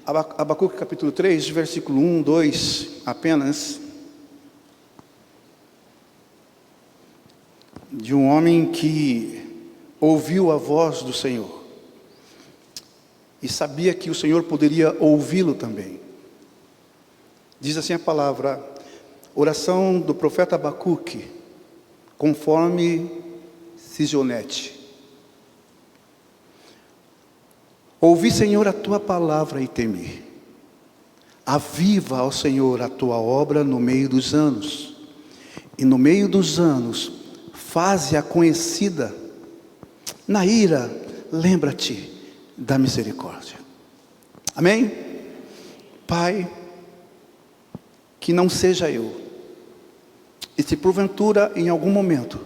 Abacuque capítulo 3, versículo 1, 2 apenas, de um homem que ouviu a voz do Senhor e sabia que o Senhor poderia ouvi-lo também. Diz assim a palavra: oração do profeta Abacuque, conforme Sisionete. Ouvi, Senhor, a tua palavra e temi. Aviva, ó Senhor, a tua obra no meio dos anos, e no meio dos anos faze-a conhecida. Na ira, lembra-te da misericórdia. Amém? Pai, que não seja eu, e se porventura em algum momento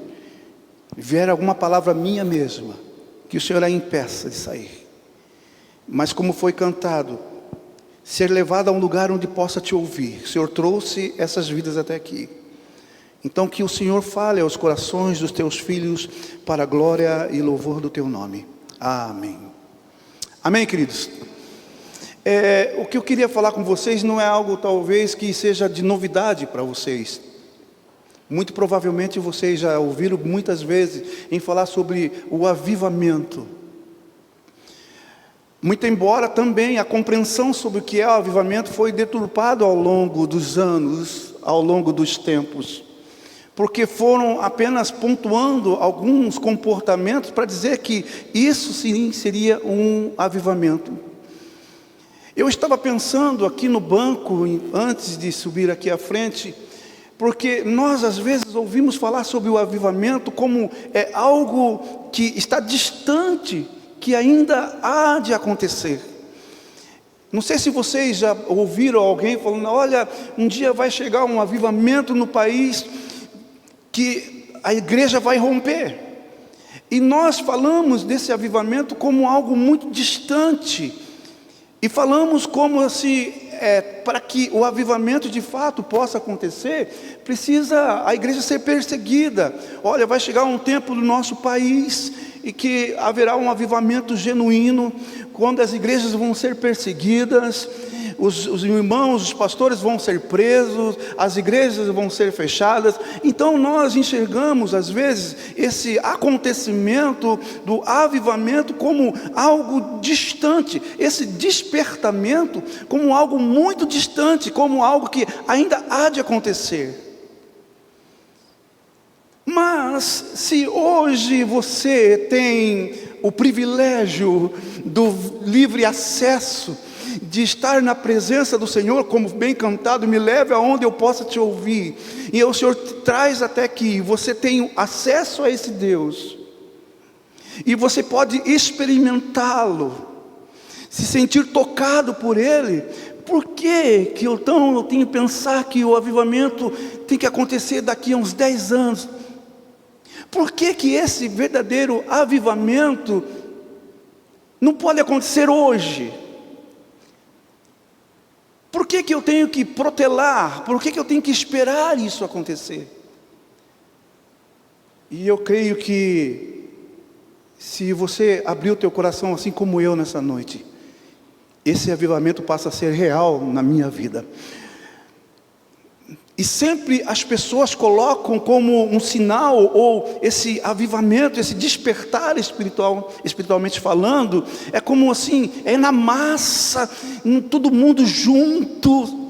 vier alguma palavra minha mesma, que o Senhor a impeça de sair, mas como foi cantado, ser levado a um lugar onde possa te ouvir. O Senhor trouxe essas vidas até aqui, então que o Senhor fale aos corações dos teus filhos, para a glória e louvor do teu nome. Amém. Amém, queridos? O que eu queria falar com vocês não é algo talvez que seja de novidade para vocês. Muito provavelmente vocês já ouviram muitas vezes em falar sobre o avivamento. Muito embora também a compreensão sobre o que é o avivamento foi deturpada ao longo dos anos, ao longo dos tempos, porque foram apenas pontuando alguns comportamentos para dizer que isso sim seria um avivamento. Eu estava pensando aqui no banco, antes de subir aqui à frente, porque nós às vezes ouvimos falar sobre o avivamento como algo que está distante, que ainda há de acontecer. Não sei se vocês já ouviram alguém falando: olha, um dia vai chegar um avivamento no país, que a igreja vai romper. E nós falamos desse avivamento como algo muito distante, e falamos como assim, para que o avivamento de fato possa acontecer, precisa a igreja ser perseguida. Olha, vai chegar um tempo no nosso país e que haverá um avivamento genuíno, quando as igrejas vão ser perseguidas, os irmãos, os pastores vão ser presos, as igrejas vão ser fechadas. Então nós enxergamos às vezes esse acontecimento do avivamento como algo distante, esse despertamento como algo muito distante, como algo que ainda há de acontecer. Mas se hoje você tem o privilégio do livre acesso, de estar na presença do Senhor, como bem cantado, me leve aonde eu possa te ouvir, e o Senhor te traz até aqui, você tem acesso a esse Deus, e você pode experimentá-lo, se sentir tocado por Ele. Por que eu tenho que pensar que o avivamento tem que acontecer daqui a uns 10 anos? Por que esse verdadeiro avivamento não pode acontecer hoje? Por que eu tenho que protelar? Por que eu tenho que esperar isso acontecer? E eu creio que, se você abrir o teu coração assim como eu nessa noite, esse avivamento passa a ser real na minha vida. E sempre as pessoas colocam como um sinal, ou esse avivamento, esse despertar espiritualmente falando, é como assim, é na massa, todo mundo junto,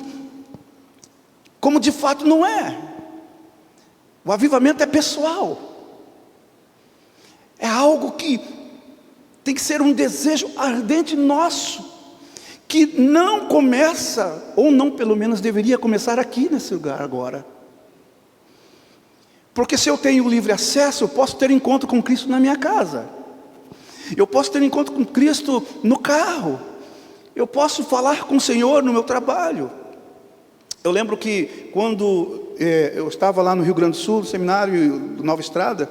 como de fato não é. O avivamento é pessoal, é algo que tem que ser um desejo ardente nosso, que não começa, ou não pelo menos deveria começar aqui nesse lugar agora. Porque se eu tenho livre acesso, eu posso ter encontro com Cristo na minha casa, eu posso ter encontro com Cristo no carro, eu posso falar com o Senhor no meu trabalho. Eu lembro que quando eu estava lá no Rio Grande do Sul, no seminário do Nova Estrada,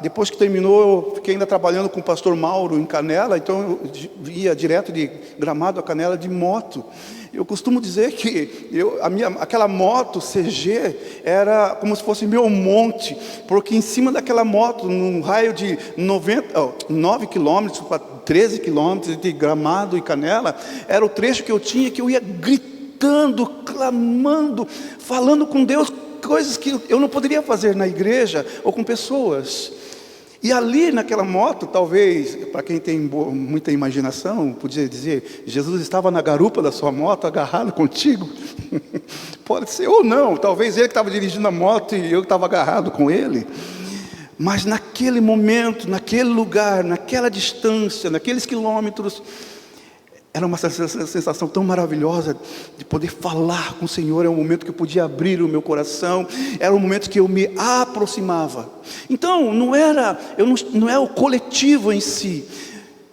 depois que terminou, eu fiquei ainda trabalhando com o pastor Mauro em Canela, então eu ia direto de Gramado a Canela de moto. Eu costumo dizer que aquela moto CG era como se fosse meu monte, porque em cima daquela moto, num raio de 9 quilômetros para 13 quilômetros de Gramado e Canela, era o trecho que eu tinha, que eu ia gritando, clamando, falando com Deus, coisas que eu não poderia fazer na igreja ou com pessoas. E ali naquela moto, talvez, para quem tem muita imaginação, podia dizer, Jesus estava na garupa da sua moto, agarrado contigo. Pode ser ou não, talvez ele que estava dirigindo a moto e eu estava agarrado com ele. Mas naquele momento, naquele lugar, naquela distância, naqueles quilômetros, era uma sensação tão maravilhosa de poder falar com o Senhor. Era um momento que eu podia abrir o meu coração, era um momento que eu me aproximava. Então não é o coletivo em si,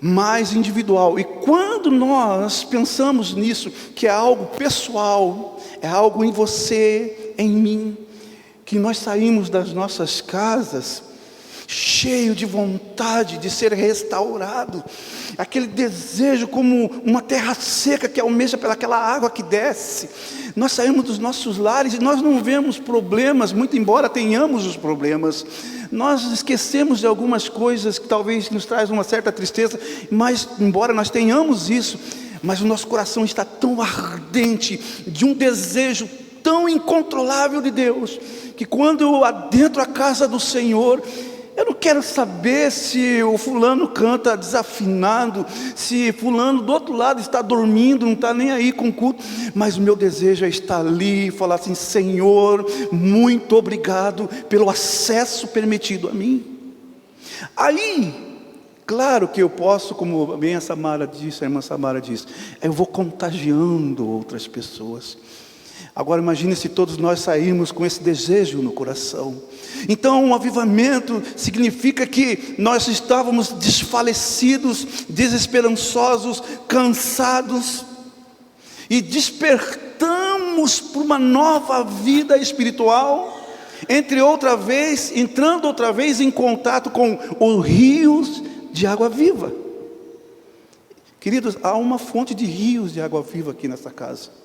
mas individual. E quando nós pensamos nisso, que é algo pessoal, é algo em você, em mim, que nós saímos das nossas casas cheio de vontade de ser restaurado, aquele desejo como uma terra seca que almeja pelaquela água que desce. Nós saímos dos nossos lares e nós não vemos problemas, muito embora tenhamos os problemas. Nós esquecemos de algumas coisas que talvez nos traz uma certa tristeza, mas embora nós tenhamos isso, mas o nosso coração está tão ardente de um desejo tão incontrolável de Deus, que quando eu adentro a casa do Senhor, eu não quero saber se o fulano canta desafinado, se fulano do outro lado está dormindo, não está nem aí com o culto, mas o meu desejo é estar ali e falar assim: Senhor, muito obrigado pelo acesso permitido a mim. Aí, claro que eu posso, como bem a Samara disse, a irmã Samara disse, eu vou contagiando outras pessoas. Agora imagine se todos nós sairmos com esse desejo no coração. Então um avivamento significa que nós estávamos desfalecidos, desesperançosos, cansados, e despertamos para uma nova vida espiritual, entrando outra vez em contato com os rios de água viva. Queridos, há uma fonte de rios de água viva aqui nessa casa.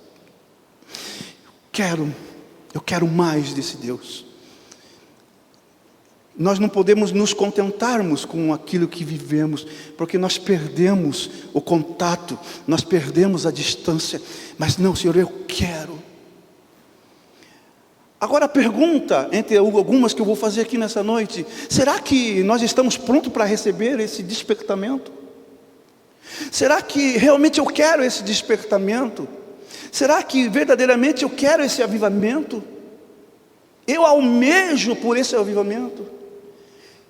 Eu quero mais desse Deus. Nós não podemos nos contentarmos com aquilo que vivemos, porque nós perdemos o contato, nós perdemos a distância. Mas não, Senhor, eu quero. Agora a pergunta, entre algumas que eu vou fazer aqui nessa noite: será que nós estamos prontos para receber esse despertamento? Será que realmente eu quero esse despertamento? Será que verdadeiramente eu quero esse avivamento? Eu almejo por esse avivamento?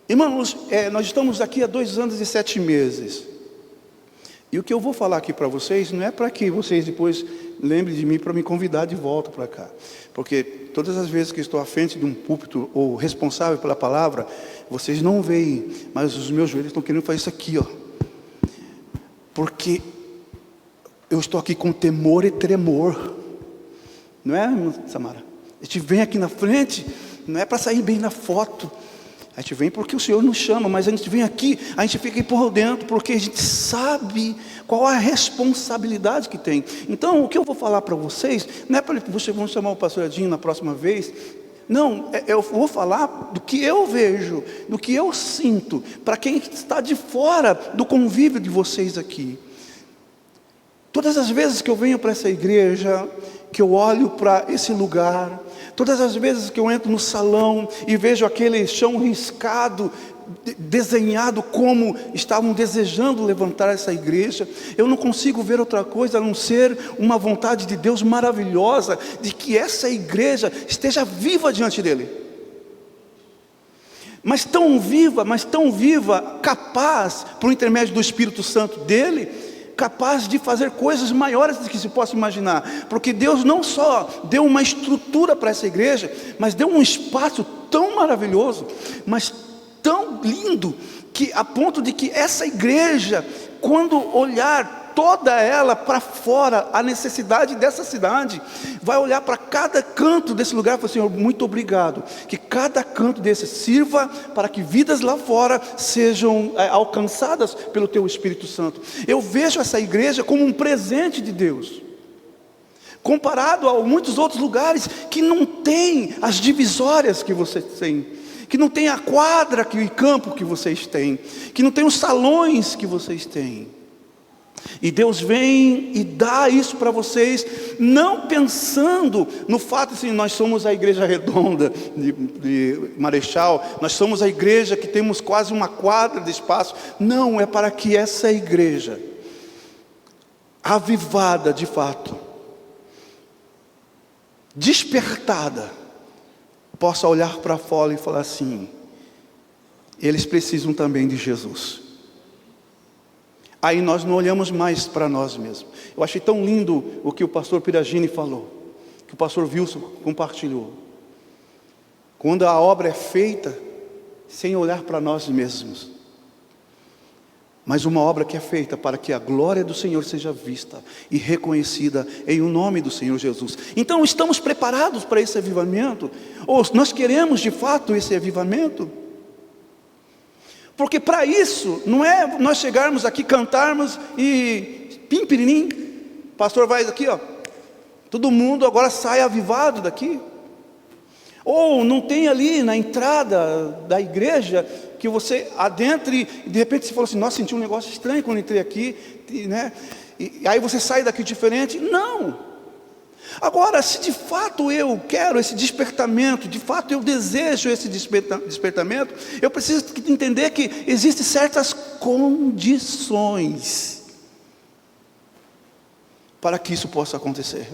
Irmãos, nós estamos aqui há 2 anos e 7 meses. E o que eu vou falar aqui para vocês não é para que vocês depois lembrem de mim para me convidar de volta para cá. Porque todas as vezes que estou à frente de um púlpito ou responsável pela palavra, vocês não veem, mas os meus joelhos estão querendo fazer isso aqui, ó. Porque eu estou aqui com temor e tremor. Não é, Samara? A gente vem aqui na frente, não é para sair bem na foto. A gente vem porque o Senhor nos chama, mas a gente vem aqui, a gente fica aí por dentro, porque a gente sabe qual a responsabilidade que tem. Então, o que eu vou falar para vocês, não é para vocês vão chamar o pastor Edinho na próxima vez. Não, eu vou falar do que eu vejo, do que eu sinto, para quem está de fora do convívio de vocês aqui. Todas as vezes que eu venho para essa igreja, que eu olho para esse lugar, todas as vezes que eu entro no salão e vejo aquele chão riscado, desenhado como estavam desejando levantar essa igreja, eu não consigo ver outra coisa a não ser uma vontade de Deus maravilhosa, de que essa igreja esteja viva diante dEle. Mas tão viva, capaz, por intermédio do Espírito Santo dEle, capaz de fazer coisas maiores do que se possa imaginar, porque Deus não só deu uma estrutura para essa igreja, mas deu um espaço tão maravilhoso, mas tão lindo, que a ponto de que essa igreja, quando olhar toda ela para fora, a necessidade dessa cidade, vai olhar para cada canto desse lugar e falar: Senhor, muito obrigado, que cada canto desse sirva para que vidas lá fora sejam alcançadas pelo Teu Espírito Santo. Eu vejo essa igreja como um presente de Deus, comparado a muitos outros lugares que não tem as divisórias que vocês têm, que não tem a quadra e campo que vocês têm, que não tem os salões que vocês têm. E Deus vem e dá isso para vocês, não pensando no fato assim: nós somos a igreja redonda de Marechal, nós somos a igreja que temos quase uma quadra de espaço. Não, é para que essa igreja, avivada de fato, despertada, possa olhar para fora e falar assim: eles precisam também de Jesus. Aí nós não olhamos mais para nós mesmos. Eu achei tão lindo o que o pastor Piragini falou, que o pastor Wilson compartilhou. Quando a obra é feita sem olhar para nós mesmos, mas uma obra que é feita para que a glória do Senhor seja vista e reconhecida em o nome do Senhor Jesus. Então estamos preparados para esse avivamento? Ou nós queremos de fato esse avivamento? Porque para isso, não é nós chegarmos aqui, cantarmos e pim-pirinim, pastor vai aqui, ó, todo mundo agora sai avivado daqui. Ou não tem ali na entrada da igreja, que você adentre e de repente você fala assim: nossa, senti um negócio estranho quando entrei aqui, né? E aí você sai daqui diferente. Não. Agora, se de fato eu quero esse despertamento, de fato eu desejo esse despertamento, eu preciso entender que existem certas condições para que isso possa acontecer.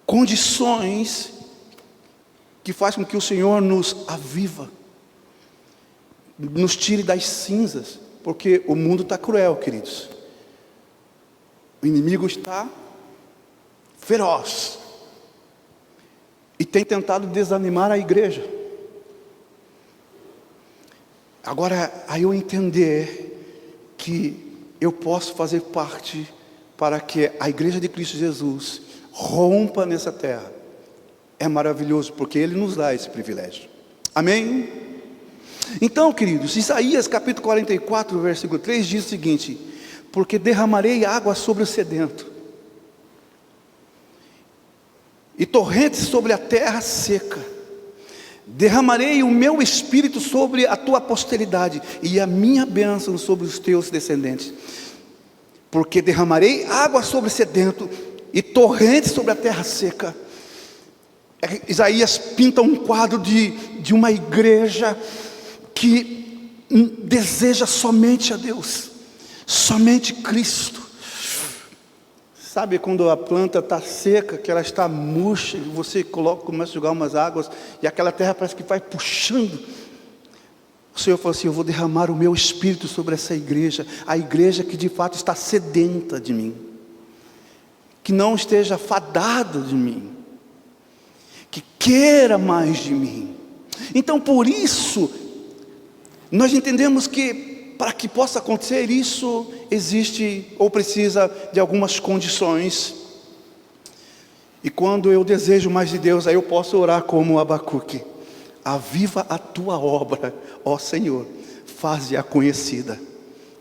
Condições que fazem com que o Senhor nos aviva, nos tire das cinzas, porque o mundo está cruel, queridos. O inimigo está feroz e tem tentado desanimar a igreja. Agora, aí eu entender que eu posso fazer parte para que a igreja de Cristo Jesus rompa nessa terra, é maravilhoso, porque Ele nos dá esse privilégio. Amém? Então, queridos, Isaías capítulo 44, versículo 3 diz o seguinte: porque derramarei água sobre o sedento, e torrentes sobre a terra seca. Derramarei o meu espírito sobre a tua posteridade, e a minha bênção sobre os teus descendentes. Porque derramarei água sobre o sedento, e torrentes sobre a terra seca. Isaías pinta um quadro de uma igreja que deseja somente a Deus, somente Cristo. Sabe quando a planta está seca, que ela está murcha, e você começa a jogar umas águas, e aquela terra parece que vai puxando. O Senhor falou assim: eu vou derramar o meu espírito sobre essa igreja, a igreja que de fato está sedenta de mim, que não esteja fadada de mim, que queira mais de mim. Então por isso, nós entendemos que para que possa acontecer isso, existe ou precisa de algumas condições. E quando eu desejo mais de Deus, aí eu posso orar como Abacuque: aviva a tua obra, ó Senhor, faze-a conhecida,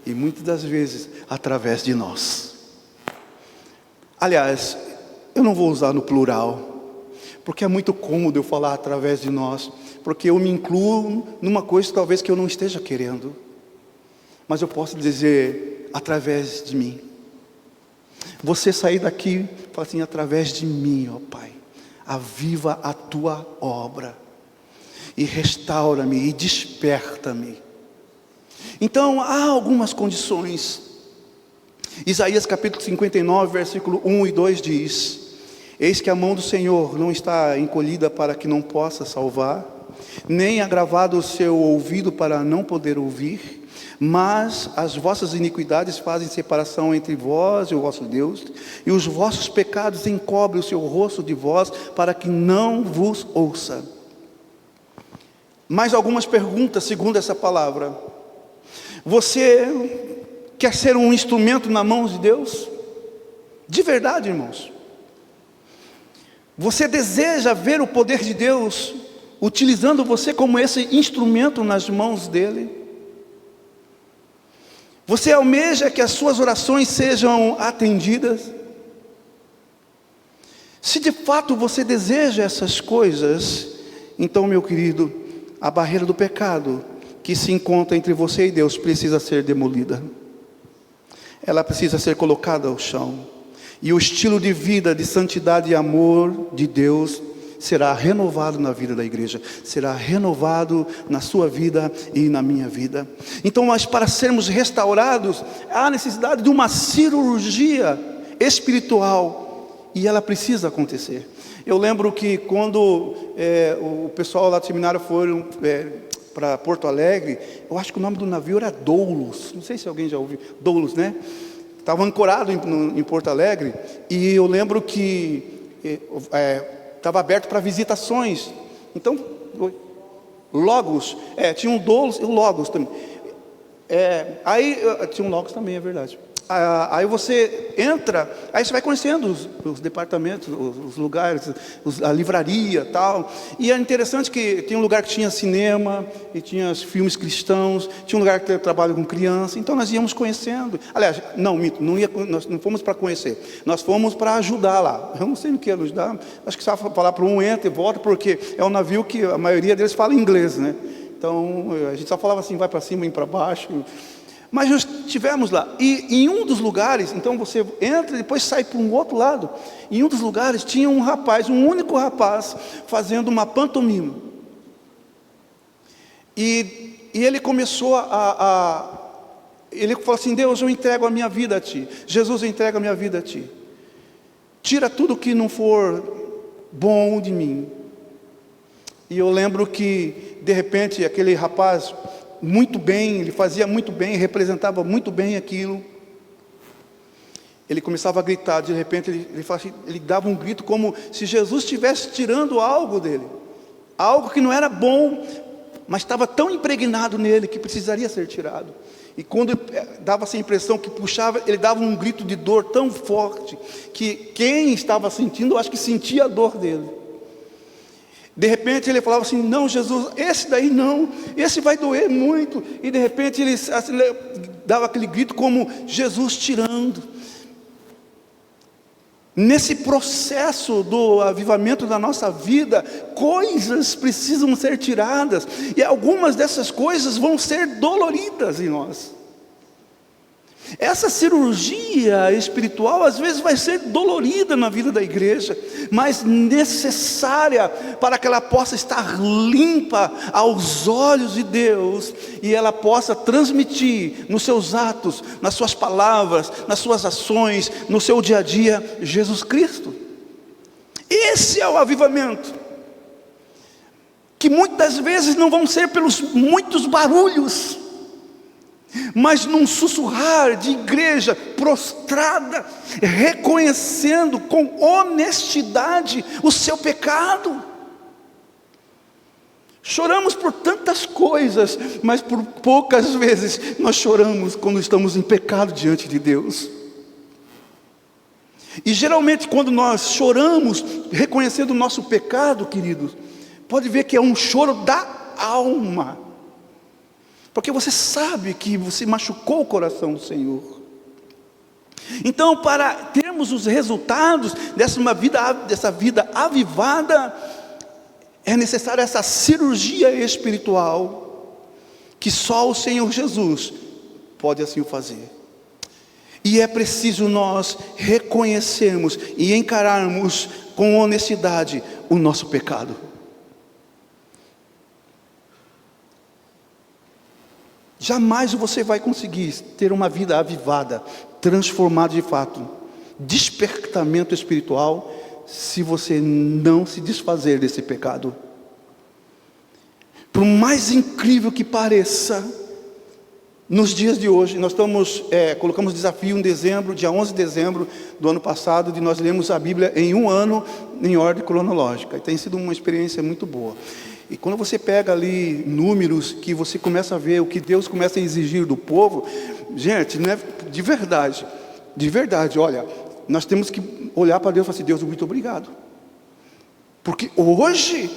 e muitas das vezes através de nós. Aliás, eu não vou usar no plural, porque é muito cômodo eu falar através de nós, porque eu me incluo numa coisa talvez que eu não esteja querendo, mas eu posso dizer através de mim. Você sair daqui e falar assim: através de mim, ó Pai, aviva a tua obra, e restaura-me, e desperta-me. Então há algumas condições. Isaías capítulo 59, versículo 1 e 2 diz: eis que a mão do Senhor não está encolhida para que não possa salvar, nem agravado o seu ouvido para não poder ouvir, mas as vossas iniquidades fazem separação entre vós e o vosso Deus, e os vossos pecados encobrem o seu rosto de vós, para que não vos ouça. Mais algumas perguntas segundo essa palavra. Você quer ser um instrumento na mão de Deus? De verdade, irmãos. Você deseja ver o poder de Deus utilizando você como esse instrumento nas mãos dele? Você almeja que as suas orações sejam atendidas? Se de fato você deseja essas coisas, então, meu querido, a barreira do pecado que se encontra entre você e Deus precisa ser demolida. Ela precisa ser colocada ao chão. E o estilo de vida, de santidade e amor de Deus será renovado na vida da igreja, será renovado na sua vida e na minha vida. Então, mas para sermos restaurados, há necessidade de uma cirurgia espiritual, e ela precisa acontecer. Eu lembro que quando o pessoal lá do seminário foram para Porto Alegre, eu acho que o nome do navio era Doulos, não sei se alguém já ouviu, Doulos, né? Estava ancorado em Porto Alegre, e eu lembro que estava aberto para visitações. Então, Logos, tinha um Doulos e o Logos também. Aí tinha um Logos também, é verdade. Aí você entra, aí você vai conhecendo os departamentos, os lugares, a livraria e tal. E é interessante que tinha um lugar que tinha cinema, e tinha filmes cristãos, tinha um lugar que trabalha com criança. Então nós íamos conhecendo. Aliás, nós não fomos para conhecer, nós fomos para ajudar lá. Eu não sei no que ajudar, acho que só falar para um entra e volta, porque é um navio que a maioria deles fala inglês, né? Então a gente só falava assim, vai para cima e para baixo. Mas nós estivemos lá, e em um dos lugares, então você entra e depois sai para um outro lado. Em um dos lugares tinha um rapaz, um único rapaz, fazendo uma pantomima. E ele começou ele falou assim: Deus, eu entrego a minha vida a Ti. Jesus, eu entrego a minha vida a Ti. Tira tudo que não for bom de mim. E eu lembro que, de repente, aquele rapaz, muito bem, ele fazia muito bem, representava muito bem aquilo. Ele começava a gritar, de repente ele dava um grito como se Jesus estivesse tirando algo dele, algo que não era bom, mas estava tão impregnado nele que precisaria ser tirado. E quando dava essa impressão que puxava, ele dava um grito de dor tão forte que quem estava sentindo, eu acho que sentia a dor dele. De repente ele falava assim: não, Jesus, esse daí não, esse vai doer muito. E de repente ele assim, dava aquele grito como Jesus tirando. Nesse processo do avivamento da nossa vida, coisas precisam ser tiradas, e algumas dessas coisas vão ser doloridas em nós. Essa cirurgia espiritual às vezes vai ser dolorida na vida da igreja, mas necessária para que ela possa estar limpa aos olhos de Deus, e ela possa transmitir nos seus atos, nas suas palavras, nas suas ações, no seu dia a dia, Jesus Cristo. Esse é o avivamento, que muitas vezes não vão ser pelos muitos barulhos, mas num sussurrar de igreja prostrada, reconhecendo com honestidade o seu pecado. Choramos por tantas coisas, mas por poucas vezes nós choramos quando estamos em pecado diante de Deus. E geralmente quando nós choramos reconhecendo o nosso pecado, queridos, pode ver que é um choro da alma, porque você sabe que você machucou o coração do Senhor. Então, para termos os resultados dessa vida avivada, é necessária essa cirurgia espiritual, que só o Senhor Jesus pode assim o fazer. E é preciso nós reconhecermos e encararmos com honestidade o nosso pecado. Jamais você vai conseguir ter uma vida avivada, transformada de fato, despertamento espiritual, se você não se desfazer desse pecado. Por mais incrível que pareça, nos dias de hoje, nós colocamos desafio em dezembro, dia 11 de dezembro do ano passado, de nós lermos a Bíblia em um ano, em ordem cronológica, e tem sido uma experiência muito boa. E quando você pega ali números, que você começa a ver o que Deus começa a exigir do povo, gente, não é de verdade, olha, nós temos que olhar para Deus e falar assim: Deus, muito obrigado. Porque hoje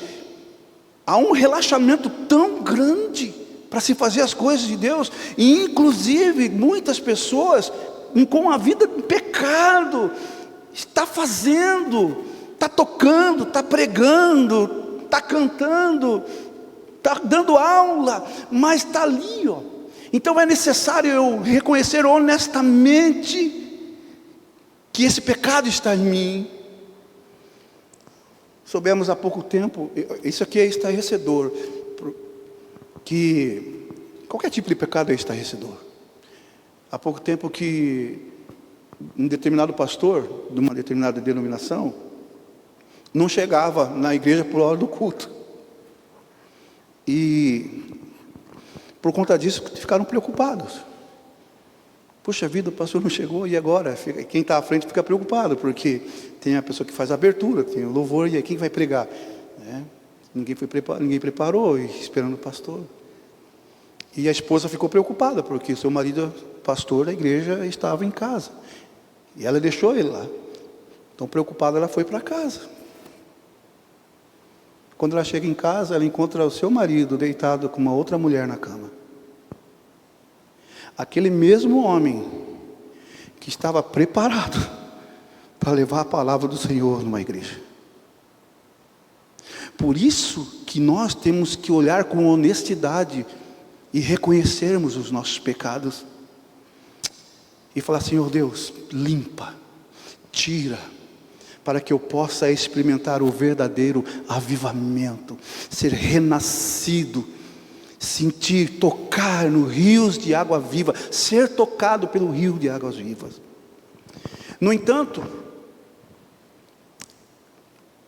há um relaxamento tão grande para se fazer as coisas de Deus, e inclusive muitas pessoas com a vida em pecado, está fazendo, está tocando, está pregando, está cantando, está dando aula, mas está ali, ó. Então é necessário eu reconhecer honestamente que esse pecado está em mim. Soubemos há pouco tempo, isso aqui é estarrecedor, que qualquer tipo de pecado é estarrecedor. Há pouco tempo que um determinado pastor de uma determinada denominação não chegava na igreja por hora do culto. E por conta disso ficaram preocupados. Puxa vida, o pastor não chegou, e agora? Quem está à frente fica preocupado, porque tem a pessoa que faz a abertura, tem o louvor, e aí quem vai pregar? Ninguém preparou, e esperando o pastor. E a esposa ficou preocupada, porque o seu marido, pastor da igreja, estava em casa. E ela deixou ele lá. Então, preocupada, ela foi para casa. Quando ela chega em casa, ela encontra o seu marido deitado com uma outra mulher na cama. Aquele mesmo homem que estava preparado para levar a palavra do Senhor numa igreja. Por isso que nós temos que olhar com honestidade e reconhecermos os nossos pecados e falar: Senhor Deus, limpa, tira, para que eu possa experimentar o verdadeiro avivamento, ser renascido, sentir, tocar no rios de água viva, ser tocado pelo rio de águas vivas. No entanto,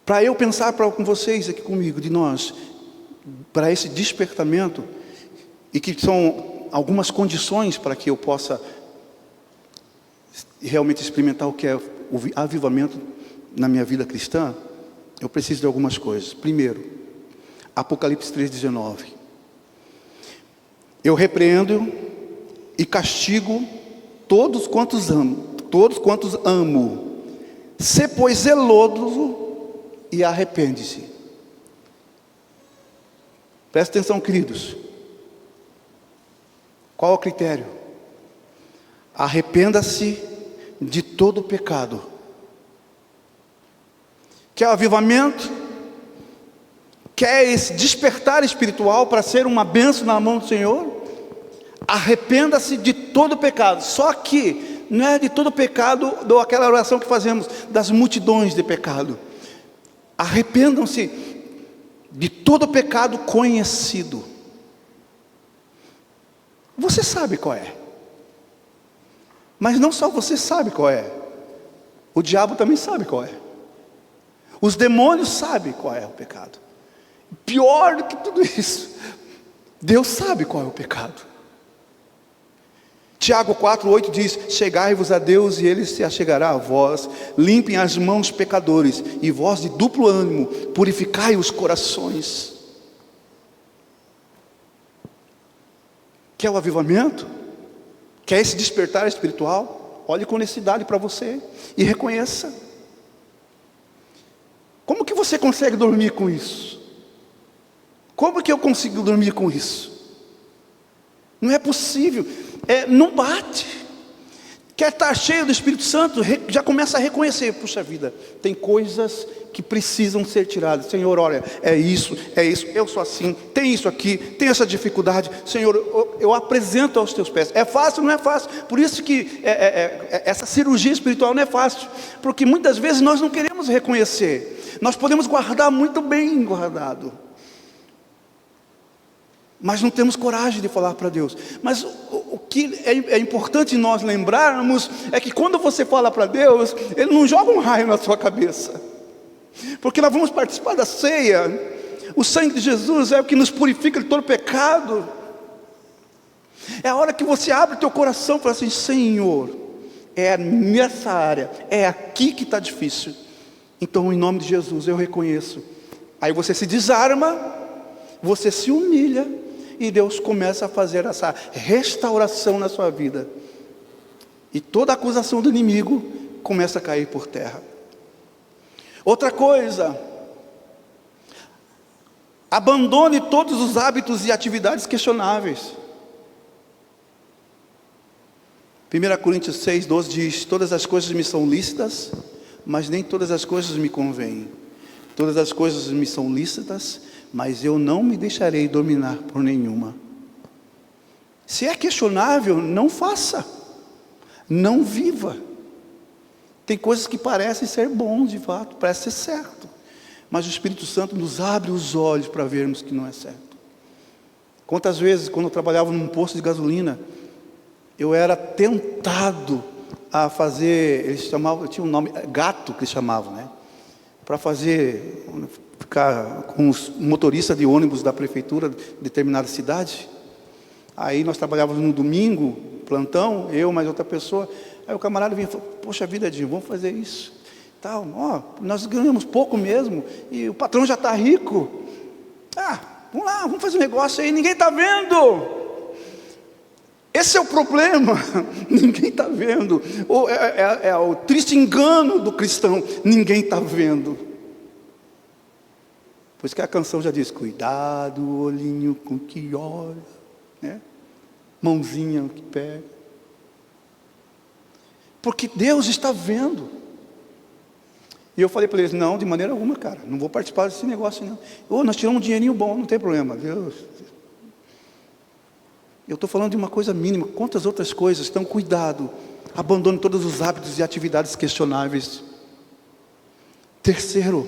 para eu pensar com vocês aqui comigo, de nós, para esse despertamento, e que são algumas condições para que eu possa realmente experimentar o que é o avivamento na minha vida cristã, eu preciso de algumas coisas. Primeiro, Apocalipse 3,19. Eu repreendo e castigo todos quantos amo. Sê, pois, zeloso e arrepende-se. Presta atenção, queridos. Qual é o critério? Arrependa-se de todo pecado. Quer avivamento? Quer esse despertar espiritual para ser uma bênção na mão do Senhor? Arrependa-se de todo pecado. Só que não é de todo pecado aquela oração que fazemos das multidões de pecado. Arrependam-se de todo pecado conhecido. Você sabe qual é. Mas não só você sabe qual é. O diabo também sabe qual é. Os demônios sabem qual é o pecado. Pior do que tudo isso, Deus sabe qual é o pecado. Tiago 4,8 diz: chegai-vos a Deus e Ele se achegará a vós. Limpem as mãos, pecadores, e vós de duplo ânimo, purificai os corações. Quer o avivamento? Quer esse despertar espiritual? Olhe com honestidade para você e reconheça. Como que você consegue dormir com isso? Como que eu consigo dormir com isso? Não é possível, não bate. Quer estar cheio do Espírito Santo, já começa a reconhecer: puxa vida, tem coisas que precisam ser tiradas. Senhor, olha, é isso, eu sou assim, tem isso aqui, tem essa dificuldade. Senhor, eu apresento aos teus pés. É fácil? Não é fácil. Por isso que essa cirurgia espiritual não é fácil, porque muitas vezes nós não queremos reconhecer. Nós podemos guardar muito bem guardado, mas não temos coragem de falar para Deus. Mas o que é importante nós lembrarmos é que quando você fala para Deus, Ele não joga um raio na sua cabeça, porque nós vamos participar da ceia. O sangue de Jesus é o que nos purifica de todo pecado. É a hora que você abre o teu coração e fala assim: Senhor, é nessa área, é aqui que está difícil. Então, em nome de Jesus, eu reconheço. Aí você se desarma você se humilha e Deus começa a fazer essa restauração na sua vida. E toda a acusação do inimigo começa a cair por terra. Outra coisa, abandone todos os hábitos e atividades questionáveis. 1 Coríntios 6:12 diz: todas as coisas me são lícitas, mas nem todas as coisas me convêm. Todas as coisas me são lícitas, mas eu não me deixarei dominar por nenhuma. Se é questionável, não faça, não viva. Tem coisas que parecem ser bons de fato, parece ser certo, mas o Espírito Santo nos abre os olhos para vermos que não é certo. Quantas vezes, quando eu trabalhava num posto de gasolina, eu era tentado a fazer, eles chamavam, tinha um nome, gato que eles chamavam, né? Para ficar com os motoristas de ônibus da prefeitura de determinada cidade. Aí nós trabalhávamos no domingo, plantão, eu mais outra pessoa. Aí o camarada vinha e falou: poxa vida, Edinho, vamos fazer isso. Tal, nós ganhamos pouco mesmo, e o patrão já está rico. Vamos lá, vamos fazer um negócio aí, ninguém está vendo. Esse é o problema, ninguém está vendo. É o triste engano do cristão, ninguém está vendo. Por isso que a canção já diz: cuidado, olhinho com que olha, né? Mãozinha que pega. Porque Deus está vendo. E eu falei para eles: não, de maneira alguma, cara, não vou participar desse negócio não. Nós tiramos um dinheirinho bom, não tem problema, Deus. Eu estou falando de uma coisa mínima. Quantas outras coisas? Então cuidado, abandone todos os hábitos e atividades questionáveis. Terceiro,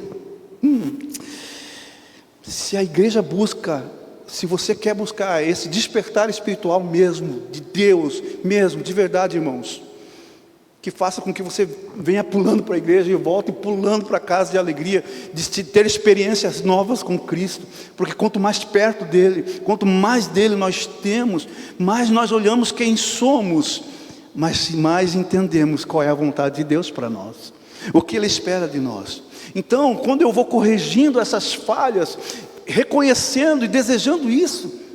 se a igreja busca, se você quer buscar esse despertar espiritual mesmo, de Deus mesmo, de verdade, irmãos, que faça com que você venha pulando para a igreja e volte pulando para casa de alegria, de ter experiências novas com Cristo, porque quanto mais perto dele, quanto mais dele nós temos, mais nós olhamos quem somos, mas mais entendemos qual é a vontade de Deus para nós, o que Ele espera de nós. Então, quando eu vou corrigindo essas falhas, reconhecendo e desejando isso,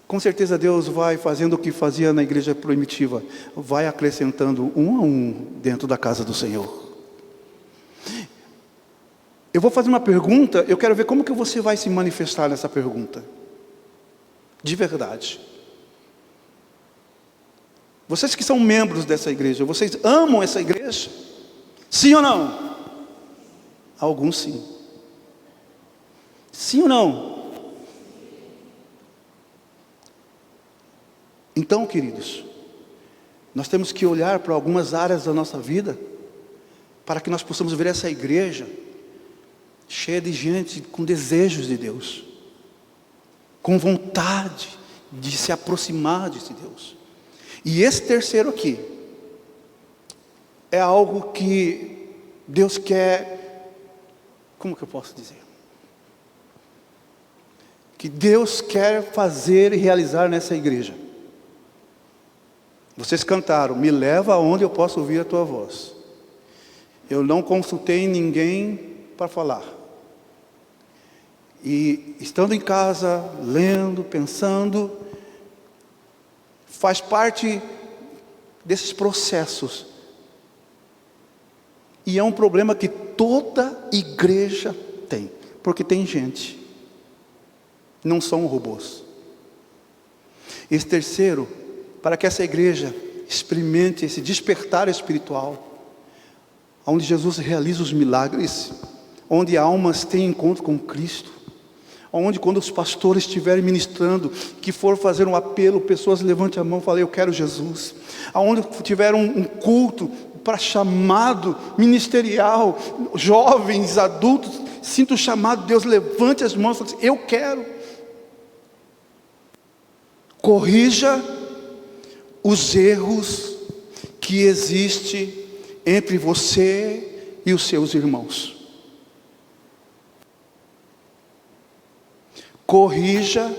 com certeza Deus vai fazendo o que fazia na igreja primitiva, vai acrescentando um a um dentro da casa do Senhor. Eu vou fazer uma pergunta, eu quero ver como que você vai se manifestar nessa pergunta, de verdade. Vocês que são membros dessa igreja, vocês amam essa igreja? Sim ou não? Alguns sim. Sim ou não? Então, queridos, nós temos que olhar para algumas áreas da nossa vida, para que nós possamos ver essa igreja cheia de gente com desejos de Deus, com vontade de se aproximar de Deus. E esse terceiro aqui é algo que Deus quer, como que eu posso dizer? Que Deus quer fazer e realizar nessa igreja. Vocês cantaram: me leva aonde eu posso ouvir a tua voz. Eu não consultei ninguém para falar. E estando em casa, lendo, pensando, faz parte desses processos. E é um problema que toda igreja tem, porque tem gente, não são robôs. Esse terceiro, para que essa igreja experimente esse despertar espiritual, onde Jesus realiza os milagres, onde almas têm encontro com Cristo, onde quando os pastores estiverem ministrando, que for fazer um apelo, pessoas levantem a mão e falem: eu quero Jesus. Aonde tiver um culto para chamado ministerial, jovens, adultos, sinta o chamado, Deus levante as mãos e fale: eu quero. Corrija os erros que existem entre você e os seus irmãos. Corrija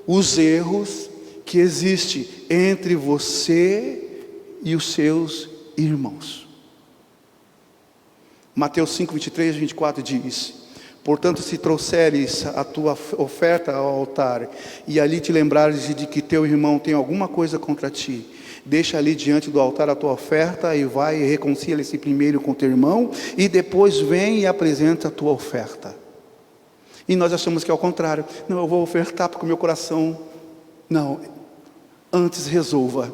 os erros que existem entre você e os seus irmãos. Mateus 5, 23 e 24 diz: Portanto, se trouxeres a tua oferta ao altar, e ali te lembrares de que teu irmão tem alguma coisa contra ti, deixa ali diante do altar a tua oferta, e vai e reconcilia-se primeiro com teu irmão, e depois vem e apresenta a tua oferta. E nós achamos que é ao contrário. Não, eu vou ofertar porque o meu coração... Não, antes resolva.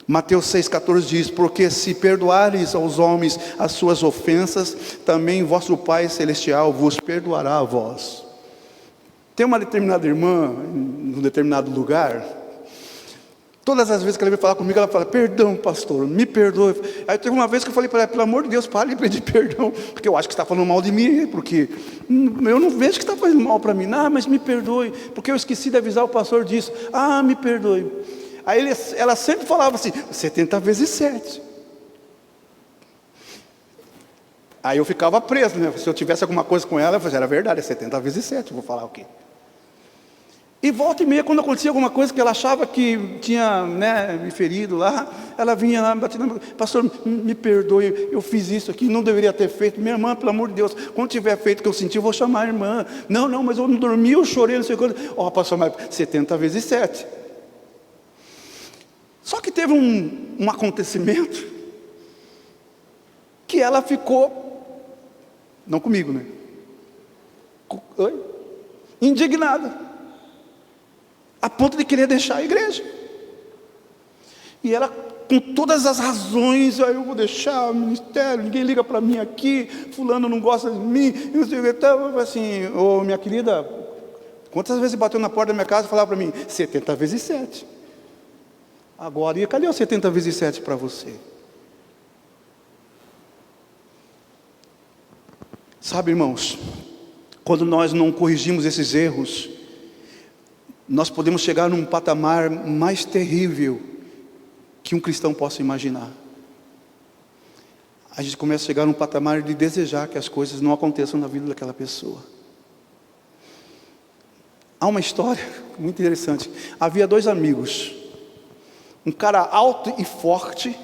Mateus 6,14 diz: porque se perdoares aos homens as suas ofensas, também vosso Pai Celestial vos perdoará a vós. Tem uma determinada irmã, num determinado lugar, todas as vezes que ela vem falar comigo, ela fala: perdão, pastor, me perdoe. Aí teve uma vez que eu falei para ela: pelo amor de Deus, pare de pedir perdão, porque eu acho que está falando mal de mim, porque eu não vejo que está fazendo mal para mim. Ah, mas me perdoe, porque eu esqueci de avisar o pastor disso. Ah, me perdoe. Aí ela sempre falava assim: 70 vezes 7. Aí eu ficava preso, né? Se eu tivesse alguma coisa com ela, eu falava: era verdade, é 70 vezes 7, vou falar o quê? E volta e meia, quando acontecia alguma coisa que ela achava que tinha, né, me ferido lá, ela vinha lá, me batia na mão: pastor, me perdoe, eu fiz isso aqui, não deveria ter feito. Minha irmã, pelo amor de Deus, quando tiver feito o que eu senti, eu vou chamar a irmã. Não, mas eu não dormi, eu chorei, não sei o que. Ó, pastor, mas 70 vezes 7. Só que teve um acontecimento que ela ficou, não comigo, né? Indignada, a ponto de querer deixar a igreja. E ela, com todas as razões: eu vou deixar o ministério, ninguém liga para mim aqui, fulano não gosta de mim, não sei o que. Então, assim, ô minha querida, quantas vezes bateu na porta da minha casa e falava para mim: 70 vezes 7. Agora, e cadê o 70 vezes 7 para você? Sabe, irmãos, quando nós não corrigimos esses erros, nós podemos chegar num patamar mais terrível que um cristão possa imaginar. A gente começa a chegar num patamar de desejar que as coisas não aconteçam na vida daquela pessoa. Há uma história muito interessante. Havia 2 amigos, um cara alto e forte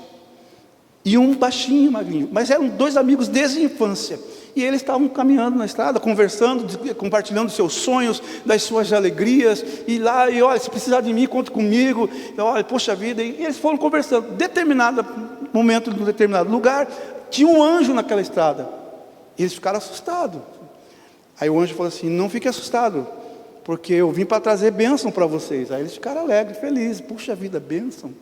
e um baixinho e magrinho, mas eram 2 amigos desde a infância. E eles estavam caminhando na estrada, conversando, compartilhando seus sonhos, das suas alegrias. E lá, e olha, se precisar de mim, conte comigo. E olha, poxa vida. E eles foram conversando. Determinado momento, em um determinado lugar, tinha um anjo naquela estrada. E eles ficaram assustados. Aí o anjo falou assim: não fique assustado, porque eu vim para trazer bênção para vocês. Aí eles ficaram alegres, felizes. Puxa vida, bênção.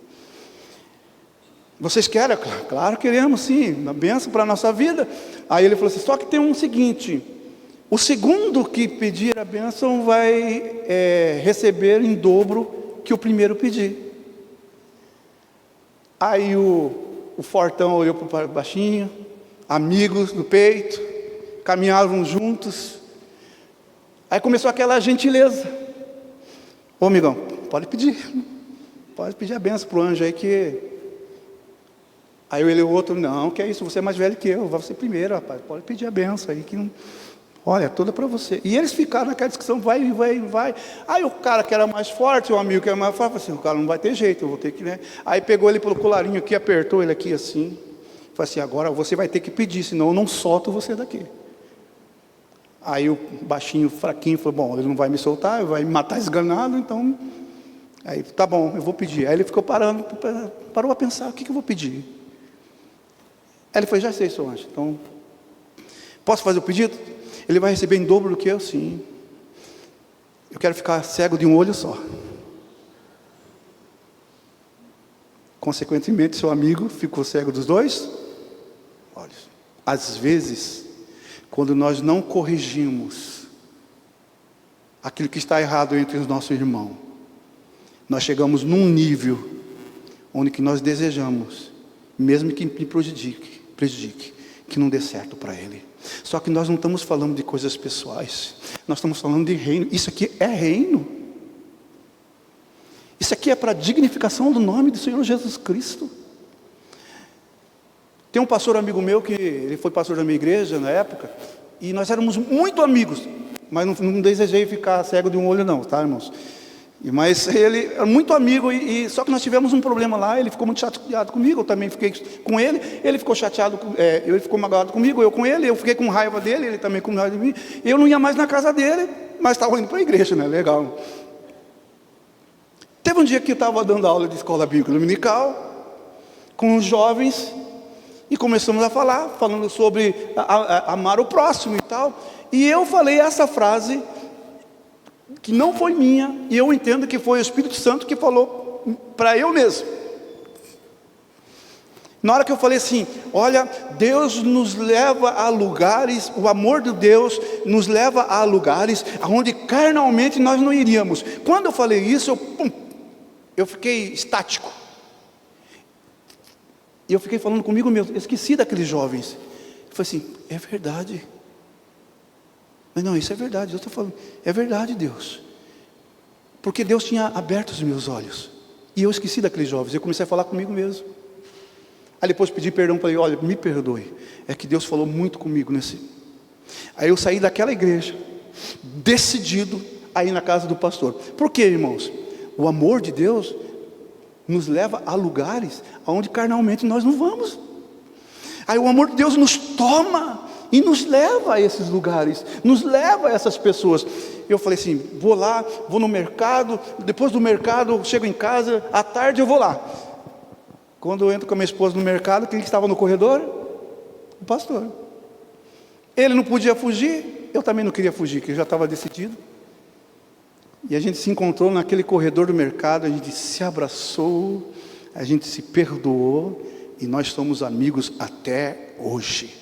Vocês querem? Claro, queremos sim, uma bênção para a nossa vida. Aí ele falou assim: só que tem um seguinte: o segundo que pedir a bênção vai receber em dobro que o primeiro pedir. Aí o fortão olhou para o baixinho, amigos do peito, caminhavam juntos. Aí começou aquela gentileza: ô amigão, pode pedir a bênção para o anjo aí que... Aí ele, o outro: não, que é isso, você é mais velho que eu, vai você primeiro, rapaz, pode pedir a benção aí, que não... olha, é toda para você. E eles ficaram naquela discussão, vai. Aí o cara que era mais forte, o amigo que era mais forte, falou assim: o cara não vai ter jeito, eu vou ter que, né? Aí pegou ele pelo colarinho aqui, apertou ele aqui assim, falou assim: agora você vai ter que pedir, senão eu não solto você daqui. Aí o baixinho, fraquinho, falou: bom, ele não vai me soltar, vai me matar esganado, então... Aí, tá bom, eu vou pedir. Aí ele ficou parou a pensar: o que eu vou pedir? Aí ele falou: já sei, seu anjo, então, posso fazer o pedido? Ele vai receber em dobro do que eu? Sim. Eu quero ficar cego de um olho só. Consequentemente, seu amigo ficou cego dos 2 olhos. Às vezes, quando nós não corrigimos aquilo que está errado entre os nossos irmãos, nós chegamos num nível onde que nós desejamos, mesmo que me prejudique, que não dê certo para ele. Só que nós não estamos falando de coisas pessoais, nós estamos falando de reino. Isso aqui é reino. Isso aqui é para a dignificação do nome do Senhor Jesus Cristo. Tem um pastor amigo meu, que ele foi pastor da minha igreja na época, e nós éramos muito amigos, mas não desejei ficar cego de um olho não, tá, irmãos? Mas ele é muito amigo, só que nós tivemos um problema lá. Ele ficou muito chateado comigo, eu também fiquei com ele. Ele ficou chateado, ele ficou magoado comigo, eu com ele. Eu fiquei com raiva dele, ele também com raiva de mim. Eu não ia mais na casa dele, mas estava indo para a igreja, né? Legal. Teve um dia que eu estava dando aula de escola bíblica dominical com os jovens, e começamos a falando sobre amar o próximo e tal. E eu falei essa frase, que não foi minha, e eu entendo que foi o Espírito Santo que falou para eu mesmo. Na hora que eu falei assim: olha, Deus nos leva a lugares, o amor de Deus nos leva a lugares onde carnalmente nós não iríamos. Quando eu falei isso, eu fiquei estático. E eu fiquei falando comigo mesmo, esqueci daqueles jovens. Eu falei assim: é verdade. Mas não, isso é verdade, Deus está falando, é verdade, Deus. Porque Deus tinha aberto os meus olhos, e eu esqueci daqueles jovens. Eu comecei a falar comigo mesmo. Aí depois pedi perdão para ele: olha, me perdoe, é que Deus falou muito comigo nesse. Aí eu saí daquela igreja, decidido a ir na casa do pastor. Por quê, irmãos? O amor de Deus nos leva a lugares onde carnalmente nós não vamos. Aí o amor de Deus nos toma e nos leva a esses lugares, nos leva a essas pessoas. Eu falei assim: vou lá, vou no mercado, depois do mercado chego em casa, à tarde eu vou lá. Quando eu entro com a minha esposa no mercado, quem estava no corredor? O pastor. Ele não podia fugir, eu também não queria fugir, porque eu já estava decidido. E a gente se encontrou naquele corredor do mercado, a gente se abraçou, a gente se perdoou, e nós somos amigos até hoje.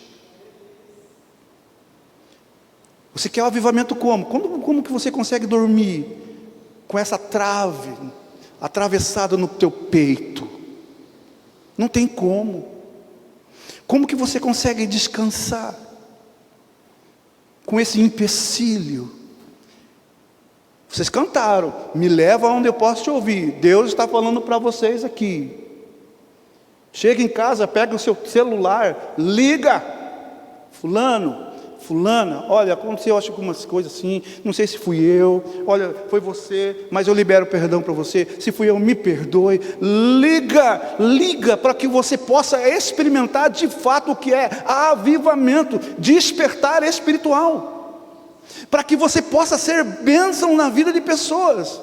Você quer o avivamento como? Como que você consegue dormir com essa trave atravessada no teu peito? Não tem como. Como que você consegue descansar com esse empecilho? Vocês cantaram: me leva onde eu posso te ouvir. Deus está falando para vocês aqui. Chega em casa, pega o seu celular, liga: fulano, fulana, olha, aconteceu acho que umas coisas assim, não sei se fui eu, olha, foi você, mas eu libero perdão para você. Se fui eu, me perdoe. Liga para que você possa experimentar de fato o que é avivamento, despertar espiritual, para que você possa ser bênção na vida de pessoas.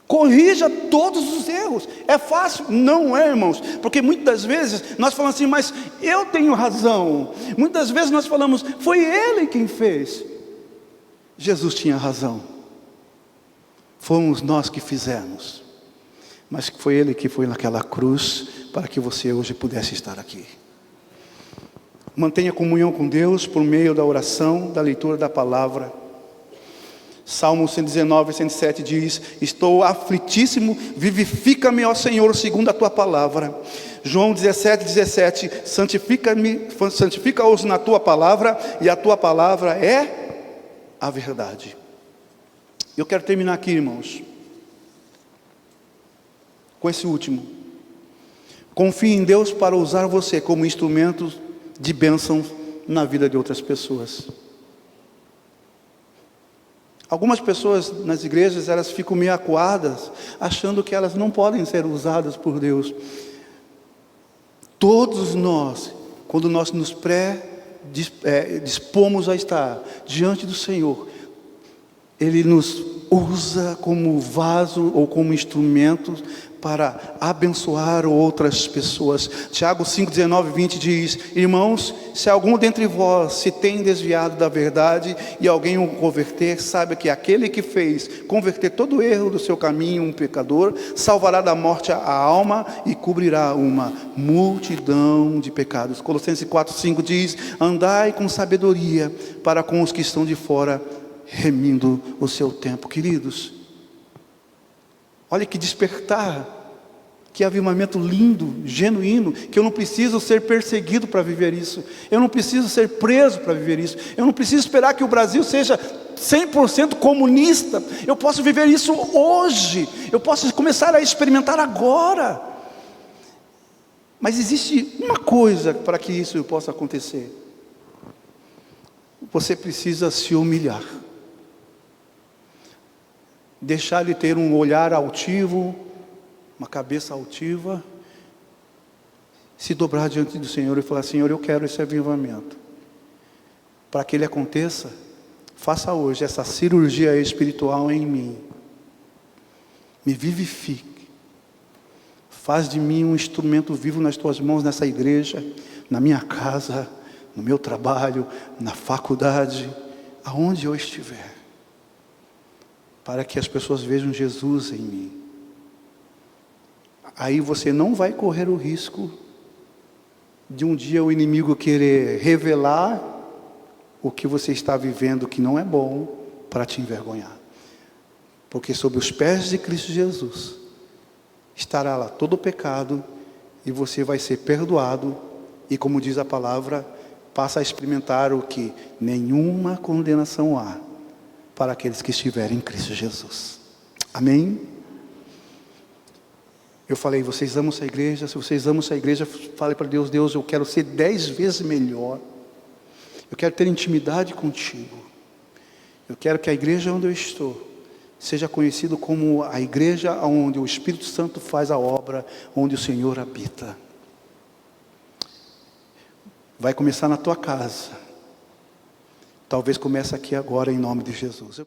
Corrija todos os erros. É fácil? Não é, irmãos, porque muitas vezes nós falamos assim: mas eu tenho razão. Muitas vezes nós falamos: foi Ele quem fez. Jesus tinha razão, fomos nós que fizemos, mas foi Ele que foi naquela cruz para que você hoje pudesse estar aqui. Mantenha comunhão com Deus por meio da oração, da leitura da palavra. Salmo 119, 107 diz: estou aflitíssimo, vivifica-me, ó Senhor, segundo a tua palavra. João 17, 17, santifica-os na tua palavra, e a tua palavra é a verdade. Eu quero terminar aqui, irmãos, com esse último. Confie em Deus para usar você como instrumento de bênção na vida de outras pessoas. Algumas pessoas nas igrejas, elas ficam meio acuadas, achando que elas não podem ser usadas por Deus. Todos nós, quando nós nos dispomos a estar diante do Senhor, Ele nos usa como vaso ou como instrumento para abençoar outras pessoas. Tiago 5, 19, 20 diz: irmãos, se algum dentre vós se tem desviado da verdade e alguém o converter, saiba que aquele que fez converter todo o erro do seu caminho, um pecador, salvará da morte a alma e cobrirá uma multidão de pecados. Colossenses 4, 5 diz: andai com sabedoria para com os que estão de fora, remindo o seu tempo. Queridos, olha que despertar, que avivamento lindo, genuíno, que eu não preciso ser perseguido para viver isso, eu não preciso ser preso para viver isso, eu não preciso esperar que o Brasil seja 100% comunista, eu posso viver isso hoje, eu posso começar a experimentar agora. Mas existe uma coisa para que isso possa acontecer: você precisa se humilhar. deixar de ter um olhar altivo, uma cabeça altiva, se dobrar diante do Senhor e falar: Senhor, eu quero esse avivamento. Para que ele aconteça, faça hoje essa cirurgia espiritual em mim. Me vivifique. Faz de mim um instrumento vivo nas tuas mãos, nessa igreja, na minha casa, no meu trabalho, na faculdade, aonde eu estiver. Para que as pessoas vejam Jesus em mim. Aí você não vai correr o risco de um dia o inimigo querer revelar o que você está vivendo que não é bom para te envergonhar. Porque sob os pés de Cristo Jesus estará lá todo o pecado e você vai ser perdoado e, como diz a palavra, passa a experimentar o que nenhuma condenação há para aqueles que estiverem em Cristo Jesus. Amém? Eu falei, vocês amam essa igreja? Se vocês amam essa igreja, fale para Deus: Deus, eu quero ser 10 vezes melhor. Eu quero ter intimidade contigo. Eu quero que a igreja onde eu estou seja conhecido como a igreja onde o Espírito Santo faz a obra, onde o Senhor habita. Vai começar na tua casa. Talvez comece aqui agora, em nome de Jesus.